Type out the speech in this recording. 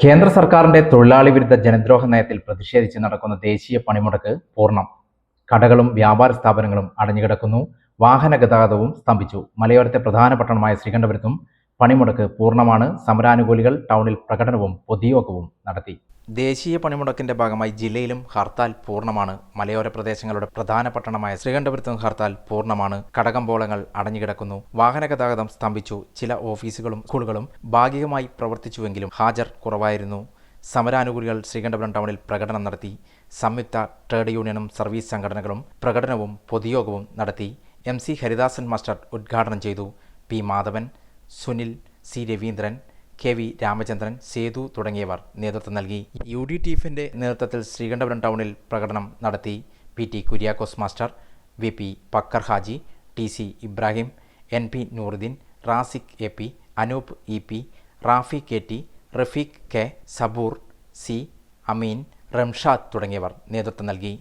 കേന്ദ്ര സർക്കാരിന്റെ തൊഴിലാളി വിരുദ്ധ ജനദ്രോഹ നയത്തിൽ പ്രതിഷേധിച്ച് നടക്കുന്ന ദേശീയ പണിമുടക്ക് പൂർണ്ണം. കടകളും വ്യാപാര സ്ഥാപനങ്ങളും അടഞ്ഞുകിടക്കുന്നു. വാഹന ഗതാഗതവും സ്തംഭിച്ചു. മലയോരത്തെ പ്രധാന പട്ടണമായ ശ്രീകണ്ഠപുരത്തും പണിമുടക്ക് പൂർണ്ണമാണ്. സമരാനുകൂലികൾ ടൗണിൽ പ്രകടനവും പൊതുയോഗവും നടത്തി. ദേശീയ പണിമുടക്കിന്റെ ഭാഗമായി ജില്ലയിലും ഹർത്താൽ പൂർണ്ണമാണ്. മലയോര പ്രദേശങ്ങളുടെ പ്രധാന പട്ടണമായ ശ്രീകണ്ഠപുരത്തും ഹർത്താൽ പൂർണ്ണമാണ്. കടകമ്പോളങ്ങൾ അടഞ്ഞുകിടക്കുന്നു. വാഹന ഗതാഗതം സ്തംഭിച്ചു. ചില ഓഫീസുകളും സ്കൂളുകളും ഭാഗികമായി പ്രവർത്തിച്ചുവെങ്കിലും ഹാജർ കുറവായിരുന്നു. സമരാനുകൂലികൾ ശ്രീകണ്ഠപുരം ടൗണിൽ പ്രകടനം നടത്തി. സംയുക്ത ട്രേഡ് യൂണിയനും സർവീസ് സംഘടനകളും പ്രകടനവും പൊതുയോഗവും നടത്തി. MC ഹരിദാസൻ മാസ്റ്റർ ഉദ്ഘാടനം ചെയ്തു. P Madhavan, Sunil, C Raveendran, KV Ramachandran, Sethu തുടങ്ങിയവർ നേതൃത്വം നൽകി. UDTFിന്റെ നേതൃത്വത്തിൽ ശ്രീകണ്ഠപുരം ടൗണിൽ പ്രകടനം നടത്തി. PT Kuriakose master, VP Pakkar Haji, TC Ibrahim, NP Nooruddeen, Rasiq AP, Anoop EP, Rafi KT, Rafeeq K, Saboor C, Ameen, Ramshad തുടങ്ങിയവർ നേതൃത്വം നൽകി.